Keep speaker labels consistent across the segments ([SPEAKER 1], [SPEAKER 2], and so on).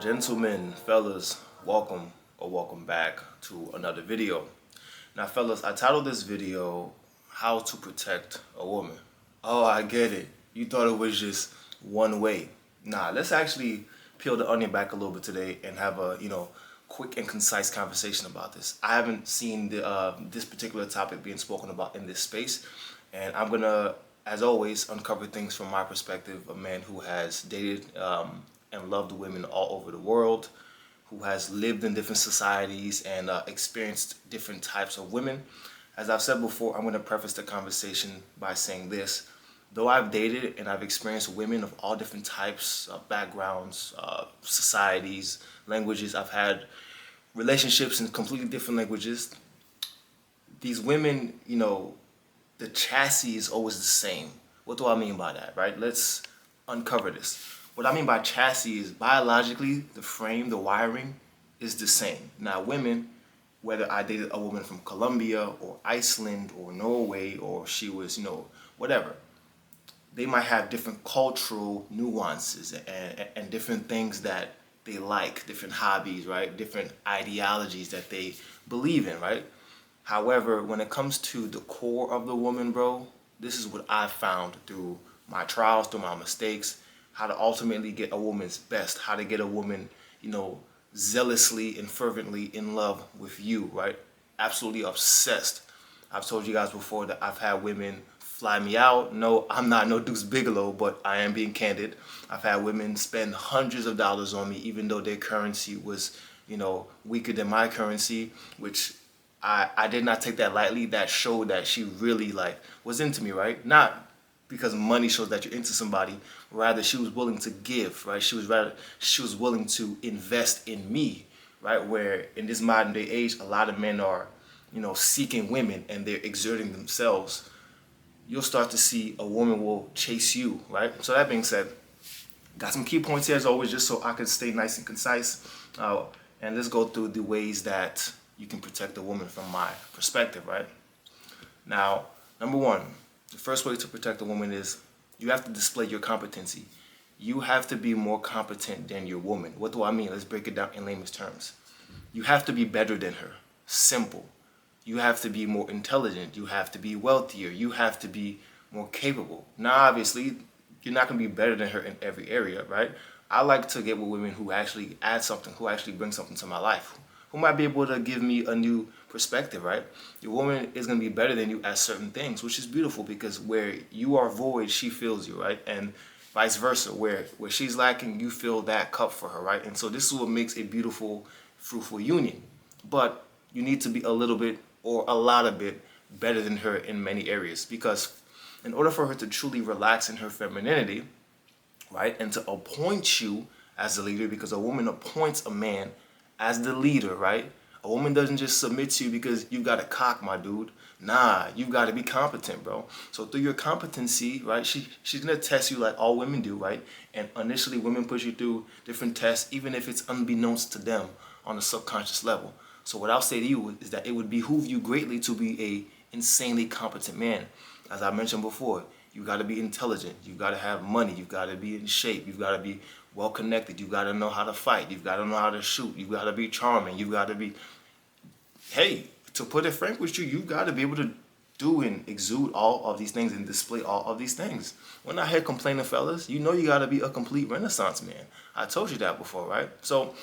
[SPEAKER 1] Gentlemen, fellas, welcome back to another video. Now fellas, I titled this video, How to Protect a Woman. Oh, I get it. You thought it was just one way. Nah, let's actually peel the onion back a little bit today and have a, quick and concise conversation about this. I haven't seen this particular topic being spoken about in this space, and I'm gonna, as always, uncover things from my perspective, a man who has dated and loved women all over the world, who has lived in different societies and experienced different types of women. As I've said before, I'm going to preface the conversation by saying this. Though I've dated and I've experienced women of all different types, backgrounds, societies, languages, I've had relationships in completely different languages. These women, the chassis is always the same. What do I mean by that, right? Let's uncover this. What I mean by chassis is biologically, the frame, the wiring is the same. Now, women, whether I dated a woman from Colombia or Iceland or Norway or she was, whatever, they might have different cultural nuances and different things that they like, different hobbies, right? Different ideologies that they believe in, right? However, when it comes to the core of the woman, bro, this is what I found through my trials, through my mistakes, how to ultimately get a woman's best, how to get a woman, zealously and fervently in love with you, right? Absolutely obsessed. I've told you guys before that I've had women fly me out. No, I'm not no Deuce Bigelow, but I am being candid. I've had women spend hundreds of dollars on me, even though their currency was, weaker than my currency, which I did not take that lightly. That showed that she really was into me, right? Not because money shows that you're into somebody, rather she was willing to give, right? She was willing to invest in me, right? Where in this modern day age, a lot of men are, seeking women and they're exerting themselves. You'll start to see a woman will chase you, right? So that being said, got some key points here as always, just so I can stay nice and concise. And let's go through the ways that you can protect a woman from my perspective, right? Now, number one, the first way to protect a woman is you have to display your competency. You have to be more competent than your woman. What do I mean? Let's break it down in layman's terms. You have to be better than her. Simple. You have to be more intelligent. You have to be wealthier. You have to be more capable. Now, obviously, you're not going to be better than her in every area, right? I like to get with women who actually add something, who actually bring something to my life, who might be able to give me a new perspective, right? Your woman is going to be better than you at certain things, which is beautiful because where you are void, she fills you, right? And vice versa, where she's lacking, you fill that cup for her, right? And so this is what makes a beautiful, fruitful union. But you need to be a little bit or a lot of bit better than her in many areas, because in order for her to truly relax in her femininity, right, and to appoint you as the leader, because a woman appoints a man as the leader, right? A woman doesn't just submit to you because you got a cock, my dude. Nah, you've got to be competent, bro. So through your competency, right, she's going to test you like all women do, right? And initially, women push you through different tests, even if it's unbeknownst to them on a subconscious level. So what I'll say to you is that it would behoove you greatly to be a insanely competent man. As I mentioned before, you got to be intelligent. You got to have money. You got to be in shape. You got to be well connected. You got to know how to fight. You got to know how to shoot. You got to be charming. You got to be, hey, to put it frank with you, you got to be able to do and exude all of these things and display all of these things. We're not here complaining, fellas. You know you got to be a complete Renaissance man. I told you that before, right? So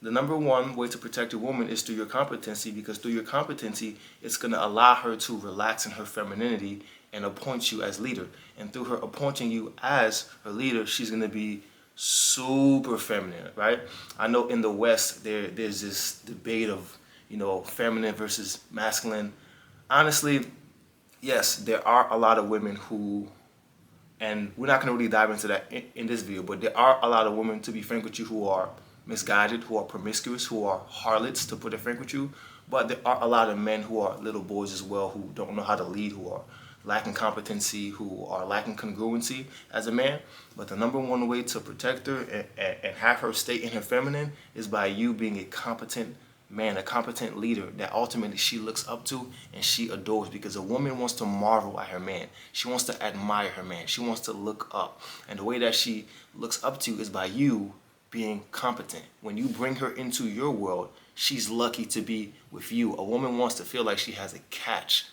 [SPEAKER 1] the number one way to protect a woman is through your competency, because through your competency, it's going to allow her to relax in her femininity and appoint you as leader. And through her appointing you as her leader, she's going to be super feminine, right? I know in the West, there's this debate of, feminine versus masculine. Honestly, yes, there are a lot of women who, and we're not going to really dive into that in this video, but there are a lot of women, to be frank with you, who are misguided, who are promiscuous, who are harlots, to put it frank with you. But there are a lot of men who are little boys as well, who don't know how to lead, who are lacking competency, who are lacking congruency as a man. But the number one way to protect her and have her stay in her feminine is by you being a competent man, a competent leader that ultimately she looks up to and she adores, because a woman wants to marvel at her man. She wants to admire her man. She wants to look up. And the way that she looks up to is by you being competent. When you bring her into your world, she's lucky to be with you. A woman wants to feel like she has a catch.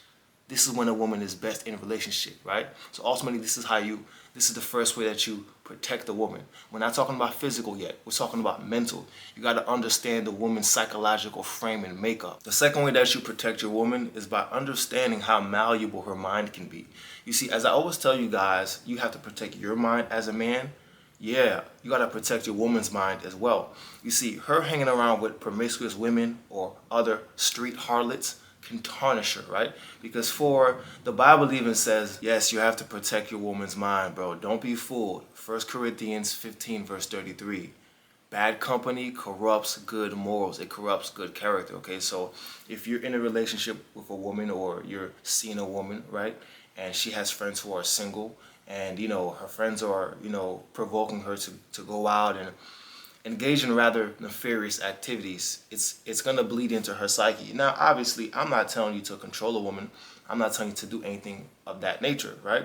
[SPEAKER 1] This is when a woman is best in a relationship, right? So ultimately, this is the first way that you protect the woman. We're not talking about physical yet. We're talking about mental. You got to understand the woman's psychological frame and makeup. The second way that you protect your woman is by understanding how malleable her mind can be. You see, as I always tell you guys, you have to protect your mind as a man. Yeah, you got to protect your woman's mind as well. You see, her hanging around with promiscuous women or other street harlots can tarnish her, right? Because for the Bible even says, yes, you have to protect your woman's mind, bro. Don't be fooled. 1 Corinthians 15 verse 33. Bad company corrupts good morals. It corrupts good character, okay? So if you're in a relationship with a woman or you're seeing a woman, right? And she has friends who are single and, her friends are, provoking her to go out and engage in rather nefarious activities, it's going to bleed into her psyche. Now, obviously, I'm not telling you to control a woman. I'm not telling you to do anything of that nature, right?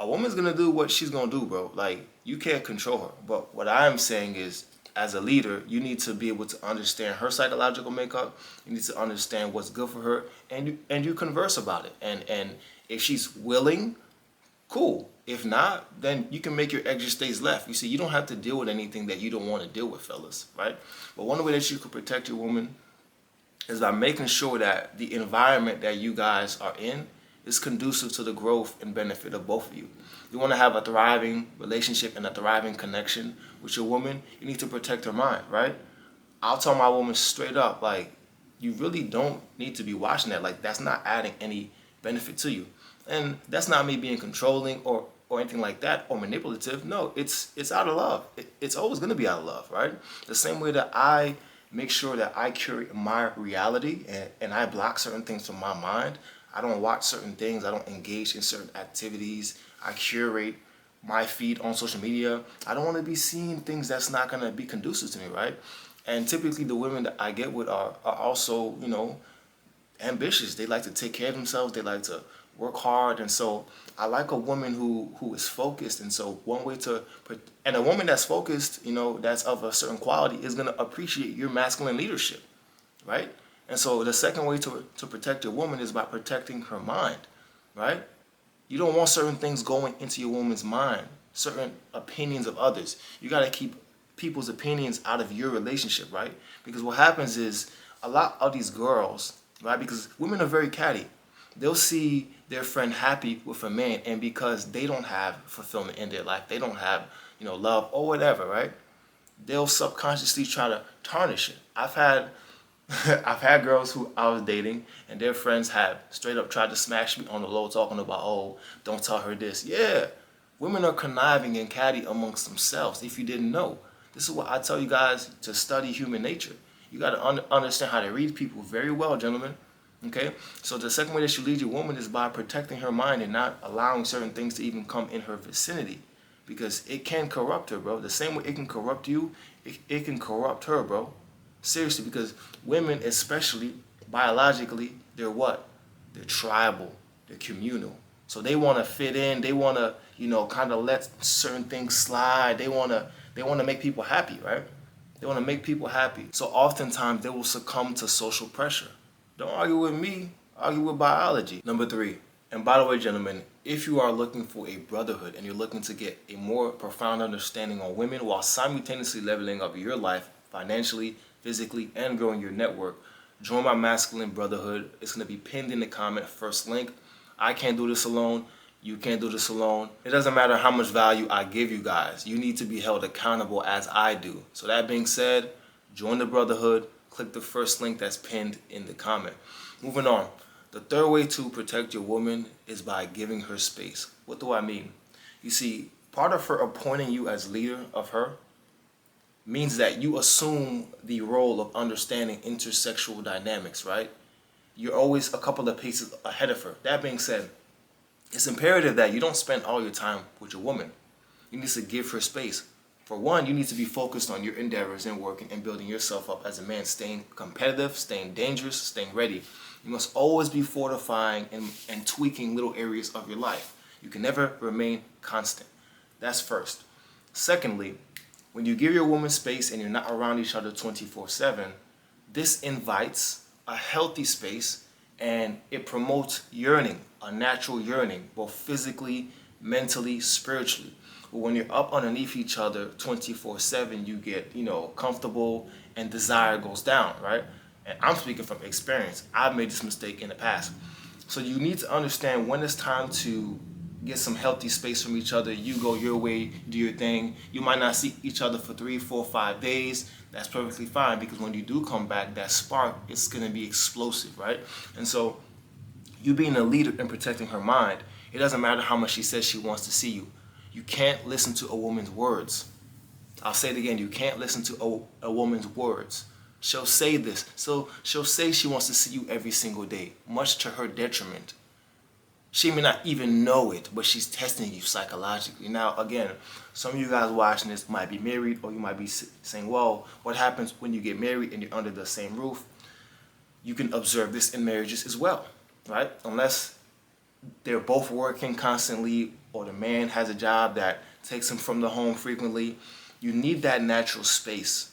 [SPEAKER 1] A woman's going to do what she's going to do, bro. Like, you can't control her. But what I'm saying is, as a leader, you need to be able to understand her psychological makeup. You need to understand what's good for her, and you converse about it. And if she's willing, cool. If not, then you can make your extra stays left. You see, you don't have to deal with anything that you don't want to deal with, fellas, right? But one way that you can protect your woman is by making sure that the environment that you guys are in is conducive to the growth and benefit of both of you. You want to have a thriving relationship and a thriving connection with your woman, you need to protect her mind, right? I'll tell my woman straight up, like, you really don't need to be watching that. Like, that's not adding any benefit to you. And that's not me being controlling or anything like that or manipulative. No, it's out of love. It's always going to be out of love, right? The same way that I make sure that I curate my reality and I block certain things from my mind. I don't watch certain things. I don't engage in certain activities. I curate my feed on social media. I don't want to be seeing things that's not going to be conducive to me, right? And typically the women that I get with are also, ambitious. They like to take care of themselves. They like to work hard. And so I like a woman who is focused. And so and a woman that's focused, that's of a certain quality is going to appreciate your masculine leadership, right? And so the second way to protect your woman is by protecting her mind, right? You don't want certain things going into your woman's mind, certain opinions of others. You got to keep people's opinions out of your relationship, right? Because what happens is a lot of these girls, right? Because women are very catty. They'll see their friend happy with a man, and because they don't have fulfillment in their life, they don't have, love or whatever, right? They'll subconsciously try to tarnish it. I've had girls who I was dating, and their friends have straight up tried to smash me on the low, talking about, oh, don't tell her this. Yeah, women are conniving and catty amongst themselves. If you didn't know, this is what I tell you guys to study human nature. You got to understand how to read people very well, gentlemen. Okay, so the second way that you lead your woman is by protecting her mind and not allowing certain things to even come in her vicinity, because it can corrupt her, bro. The same way it can corrupt you, it can corrupt her, bro. Seriously, because women, especially biologically, they're what? They're tribal, they're communal. So they want to fit in. They want to, kind of let certain things slide. They want to make people happy, right? They want to make people happy. So oftentimes they will succumb to social pressure. Don't argue with me, argue with biology. Number 3, and by the way, gentlemen, if you are looking for a brotherhood and you're looking to get a more profound understanding on women while simultaneously leveling up your life financially, physically, and growing your network, join my masculine brotherhood. It's going to be pinned in the comment, first link. I can't do this alone. You can't do this alone. It doesn't matter how much value I give you guys. You need to be held accountable as I do. So that being said, join the brotherhood. Click the first link that's pinned in the comment. Moving on. The third way to protect your woman is by giving her space. What do I mean? You see, part of her appointing you as leader of her means that you assume the role of understanding intersexual dynamics, right? You're always a couple of paces ahead of her. That being said, it's imperative that you don't spend all your time with your woman. You need to give her space. For one, you need to be focused on your endeavors and working and building yourself up as a man, staying competitive, staying dangerous, staying ready. You must always be fortifying and tweaking little areas of your life. You can never remain constant. That's first. Secondly, When you give your woman space and you're not around each other 24/7, this invites a healthy space and it promotes yearning, a natural yearning, both physically, mentally, spiritually. But when you're up underneath each other 24/7, you get, comfortable and desire goes down, right? And I'm speaking from experience. I've made this mistake in the past. So you need to understand when it's time to get some healthy space from each other. You go your way, do your thing. You might not see each other for 3, 4, 5 days. That's perfectly fine, because when you do come back, that spark is going to be explosive, right? And so you being a leader and protecting her mind, it doesn't matter how much she says she wants to see you. You can't listen to a woman's words. I'll say it again. You can't listen to a woman's words. She'll say this. So she'll say she wants to see you every single day, much to her detriment. She may not even know it, but she's testing you psychologically. Now, again, some of you guys watching this might be married, or you might be saying, well, what happens when you get married and you're under the same roof? You can observe this in marriages as well, right? Unless they're both working constantly, or the man has a job that takes him from the home frequently, you need that natural space.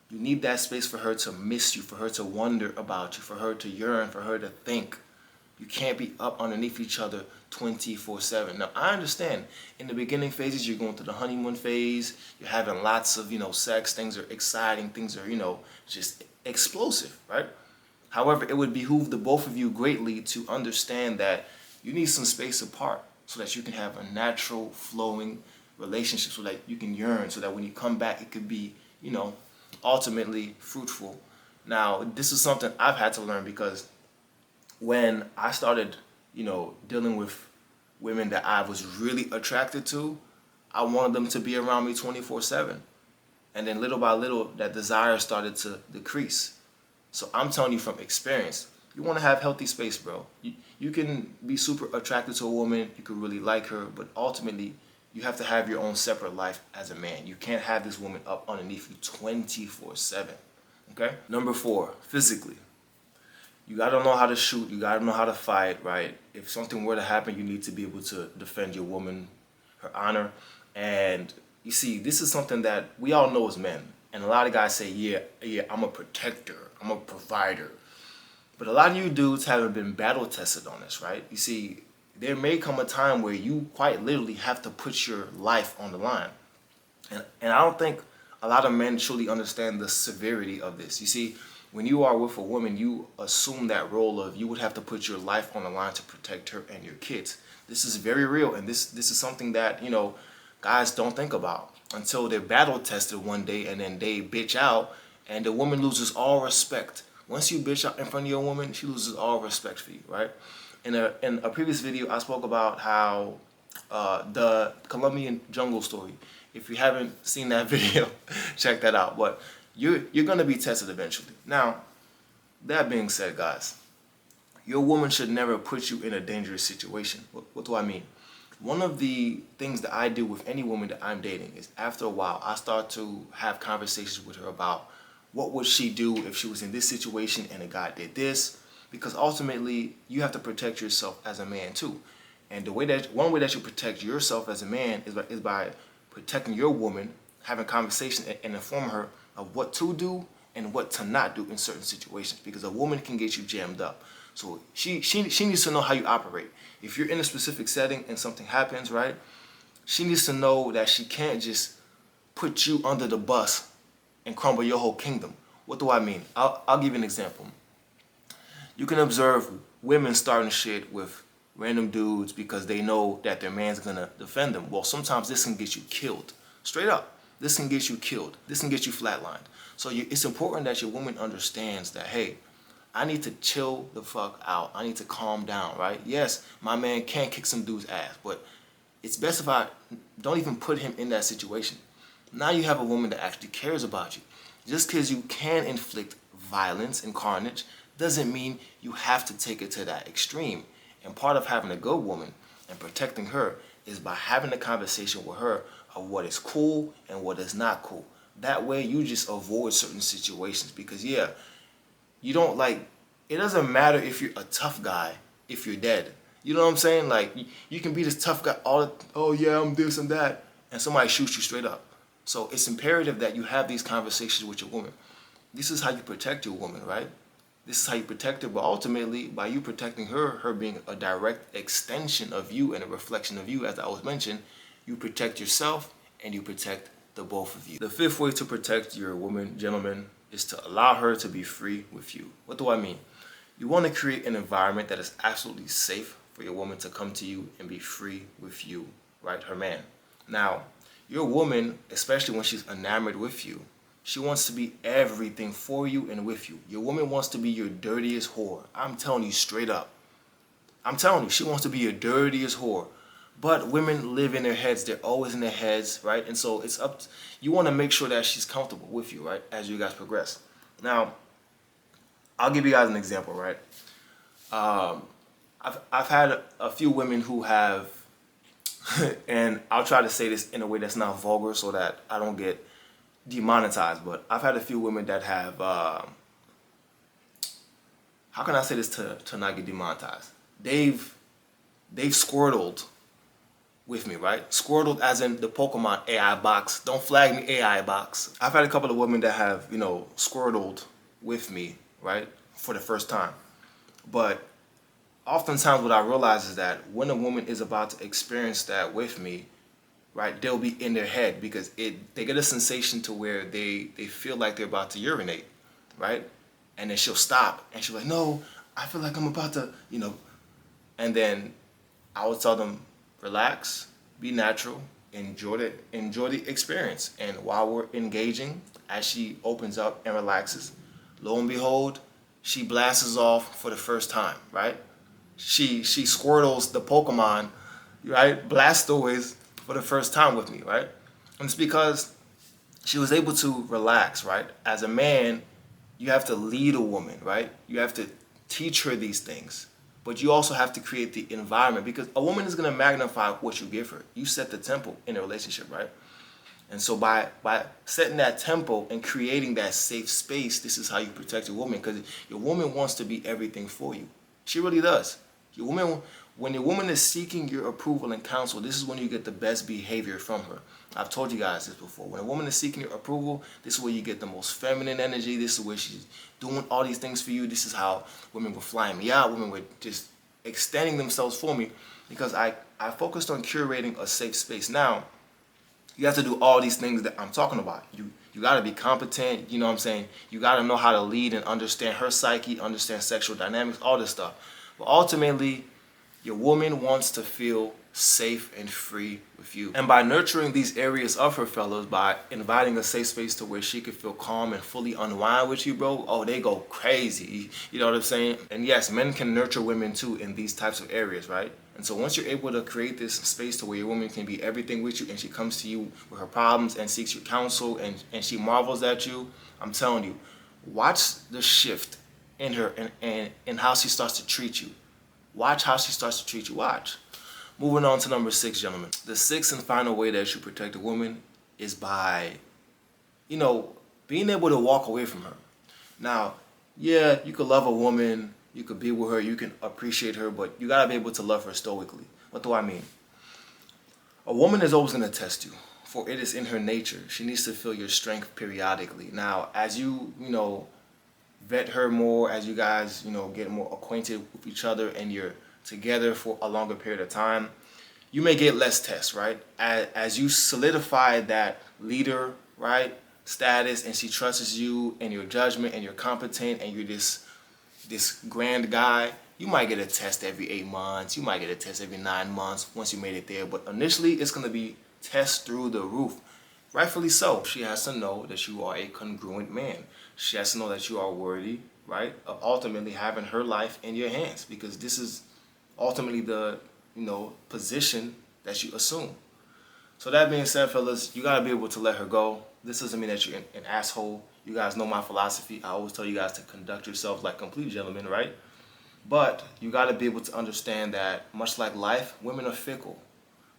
[SPEAKER 1] You need that space for her to miss you, for her to wonder about you, for her to yearn, for her to think. You can't be up underneath each other 24/7. Now, I understand in the beginning phases, you're going through the honeymoon phase, you're having lots of, sex, things are exciting, things are, just explosive, right? However, it would behoove the both of you greatly to understand that you need some space apart so that you can have a natural flowing relationship, so that you can yearn, so that when you come back, it could be, ultimately fruitful. Now, this is something I've had to learn, because when I started, dealing with women that I was really attracted to, I wanted them to be around me 24/7. And then little by little, that desire started to decrease. So I'm telling you from experience, you want to have healthy space, bro. You can be super attracted to a woman, you could really like her, but ultimately, you have to have your own separate life as a man. You can't have this woman up underneath you 24/7, okay? Number 4, physically. You gotta know how to shoot, you gotta know how to fight, right? If something were to happen, you need to be able to defend your woman, her honor. And you see, this is something that we all know as men. And a lot of guys say, yeah, I'm a protector, I'm a provider. But a lot of you dudes haven't been battle tested on this, right? You see, there may come a time where you quite literally have to put your life on the line. And I don't think a lot of men truly understand the severity of this. You see, when you are with a woman, you assume that role of you would have to put your life on the line to protect her and your kids. This is very real, and this is something that, guys don't think about until they're battle tested one day, and then they bitch out, and the woman loses all respect. Once you bitch out in front of your woman, she loses all respect for you, right? In a previous video, I spoke about how the Colombian jungle story. If you haven't seen that video, check that out. But you're going to be tested eventually. Now, that being said, guys, your woman should never put you in a dangerous situation. What do I mean? One of the things that I do with any woman that I'm dating is, after a while, I start to have conversations with her about what would she do if she was in this situation and a guy did this. Because ultimately, you have to protect yourself as a man too. And one way that you protect yourself as a man is by protecting your woman, having conversation and informing her of what to do and what to not do in certain situations. Because a woman can get you jammed up. So she needs to know how you operate. If you're in a specific setting and something happens, right? She needs to know that she can't just put you under the bus and crumble your whole kingdom. What do I mean? I'll give you an example. You can observe women starting shit with random dudes because they know that their man's gonna defend them. Well, sometimes this can get you killed. Straight up. This can get you killed. This can get you flatlined. So it's important that your woman understands that, hey, I need to chill the fuck out. I need to calm down, right? Yes, my man can kick some dude's ass, but it's best if I don't even put him in that situation. Now you have a woman that actually cares about you. Just because you can inflict violence and carnage doesn't mean you have to take it to that extreme. And part of having a good woman and protecting her is by having a conversation with her of what is cool and what is not cool. That way you just avoid certain situations, because you don't it doesn't matter if you're a tough guy if you're dead. You know what I'm saying? Like, you can be this tough guy oh yeah, I'm this and that, and somebody shoots you straight up. So it's imperative that you have these conversations with your woman. This is how you protect your woman, right? This is how you protect her, but ultimately, by you protecting her, her being a direct extension of you and a reflection of you, as I was mentioned, you protect yourself and you protect the both of you. The fifth way to protect your woman, gentlemen, is to allow her to be free with you. What do I mean? You want to create an environment that is absolutely safe for your woman to come to you and be free with you, right? Her man. Now, your woman, especially when she's enamored with you, she wants to be everything for you and with you. Your woman wants to be your dirtiest whore. I'm telling you straight up. I'm telling you, she wants to be your dirtiest whore. But women live in their heads. They're always in their heads, right? And so it's up to, you want to make sure that she's comfortable with you, right? As you guys progress. Now, I'll give you guys an example, right? I've had a few women who have, and I'll try to say this in a way that's not vulgar so that I don't get demonetized, but I've had a few women that have, how can I say this to not get demonetized? They've squirtled with me, right? Squirtled as in the Pokemon AI box. Don't flag me, AI box. I've had a couple of women that have, squirtled with me, right? For the first time. But oftentimes what I realize is that when a woman is about to experience that with me, right, they'll be in their head because they get a sensation to where they feel like they're about to urinate, right? And then she'll stop and she'll be like, no, I feel like I'm about to, and then I would tell them, relax, be natural, enjoy the experience. And while we're engaging, as she opens up and relaxes, lo and behold, she blasts off for the first time, right? She squirtles the Pokemon, right? Blastoise for the first time with me, right? And it's because she was able to relax, right? As a man, you have to lead a woman, right? You have to teach her these things. But you also have to create the environment because a woman is going to magnify what you give her. You set the tempo in a relationship, right? And so by setting that tempo and creating that safe space, this is how you protect your woman because your woman wants to be everything for you. She really does. When your woman is seeking your approval and counsel, this is when you get the best behavior from her. I've told you guys this before. When a woman is seeking your approval, this is where you get the most feminine energy. This is where she's doing all these things for you. This is how women were flying me out. Women were just extending themselves for me because I focused on curating a safe space. Now, you have to do all these things that I'm talking about. You got to be competent, you know what I'm saying? You got to know how to lead and understand her psyche, understand sexual dynamics, all this stuff. But ultimately, your woman wants to feel safe and free with you. And by nurturing these areas of her, fellas, by inviting a safe space to where she could feel calm and fully unwind with you, bro, oh, they go crazy. You know what I'm saying? And yes, men can nurture women too in these types of areas, right? And so once you're able to create this space to where your woman can be everything with you and she comes to you with her problems and seeks your counsel and she marvels at you, I'm telling you, watch the shift in her and how she starts to treat you. Watch how she starts to treat you. Watch. Moving on to number 6, gentlemen. The sixth and final way that you protect a woman is by, being able to walk away from her. Now, yeah, you could love a woman, you could be with her, you can appreciate her, but you gotta be able to love her stoically. What do I mean? A woman is always gonna test you, for it is in her nature. She needs to feel your strength periodically. Now, as you, vet her more, as you guys, get more acquainted with each other and you're together for a longer period of time, you may get less tests, right? As you solidify that leader, right, status, and she trusts you and your judgment and you're competent and you're this grand guy, you might get a test every 8 months, you might get a test every 9 months once you made it there, but initially it's going to be tests through the roof. Rightfully so. She has to know that you are a congruent man. She has to know that you are worthy, right, of ultimately having her life in your hands, because this is ultimately the, position that you assume. So that being said, fellas, you got to be able to let her go. This doesn't mean that you're an asshole. You guys know my philosophy. I always tell you guys to conduct yourselves like complete gentlemen, right? But you got to be able to understand that, much like life, women are fickle.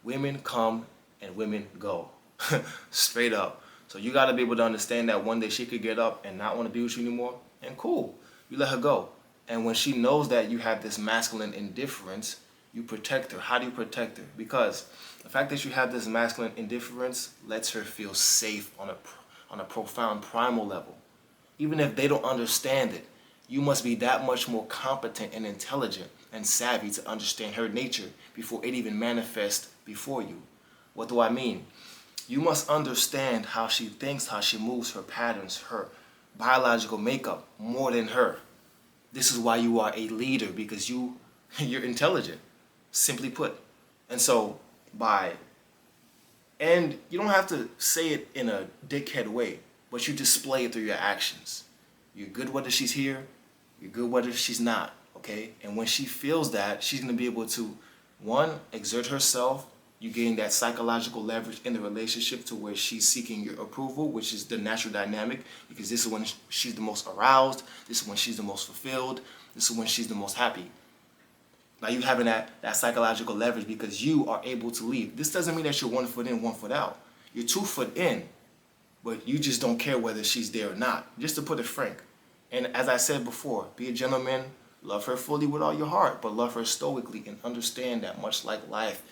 [SPEAKER 1] Women come and women go. Straight up. So you got to be able to understand that one day she could get up and not want to be with you anymore, and cool, you let her go. And when she knows that you have this masculine indifference, You protect her. How do you protect her? Because the fact that you have this masculine indifference lets her feel safe on a profound primal level. Even if they don't understand it, you must be that much more competent and intelligent and savvy to understand her nature before it even manifests before you. What do I mean? You must understand how she thinks, how she moves, her patterns, her biological makeup more than her. This is why you are a leader, because you're intelligent, simply put. And so and you don't have to say it in a dickhead way, but you display it through your actions. You're good whether she's here, you're good whether she's not, okay? And when she feels that, she's gonna be able to, one, exert herself. You gain that psychological leverage in the relationship to where she's seeking your approval, which is the natural dynamic, because this is when she's the most aroused, this is when she's the most fulfilled, this is when she's the most happy. Now you having that psychological leverage because you are able to leave. This doesn't mean that you're 1 foot in, 1 foot out. You're 2 foot in, but you just don't care whether she's there or not, just to put it frank. And as I said before, be a gentleman, love her fully with all your heart, but love her stoically and understand that much like life,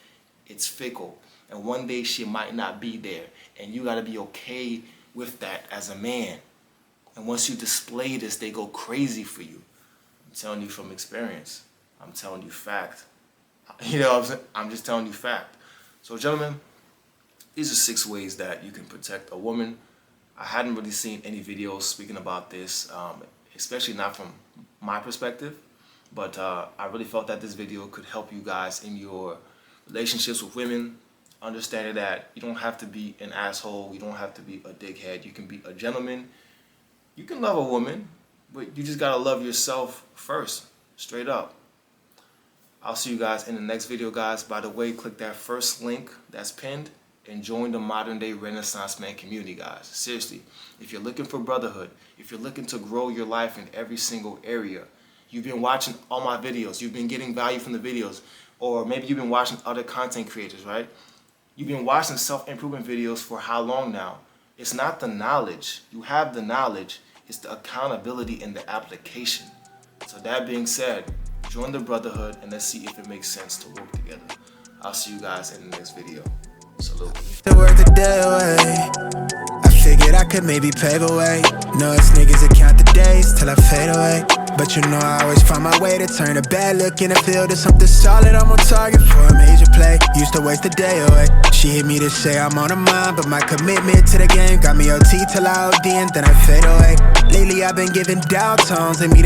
[SPEAKER 1] it's fickle, and one day she might not be there, and you gotta be okay with that as a man. And once you display this, they go crazy for you. I'm telling you from experience. I'm telling you fact. You know what I'm saying? I'm just telling you fact. So gentlemen, these are 6 ways that you can protect a woman. I hadn't really seen any videos speaking about this, especially not from my perspective, but I really felt that this video could help you guys in your relationships with women, understanding that you don't have to be an asshole, you don't have to be a dickhead, you can be a gentleman. You can love a woman, but you just gotta love yourself first, straight up. I'll see you guys in the next video, guys. By the way, click that first link that's pinned and join the modern day Renaissance man community, guys. Seriously, if you're looking for brotherhood, if you're looking to grow your life in every single area, you've been watching all my videos, you've been getting value from the videos, or maybe you've been watching other content creators, right? You've been watching self-improvement videos for how long now? It's not the knowledge. You have the knowledge. It's the accountability and the application. So that being said, join the brotherhood and let's see if it makes sense to work together. I'll see you guys in the next video. Salute.
[SPEAKER 2] To work the day away, I figured I could maybe pave a way. No, it's niggas that count the days till I fade away. But you know I always find my way to turn a bad look in the field to something solid. I'm on target for a major play. Used to waste the day away. She hit me to say I'm on her mind, but my commitment to the game got me OT till I OD and then I fade away. Lately I've been giving down tones and me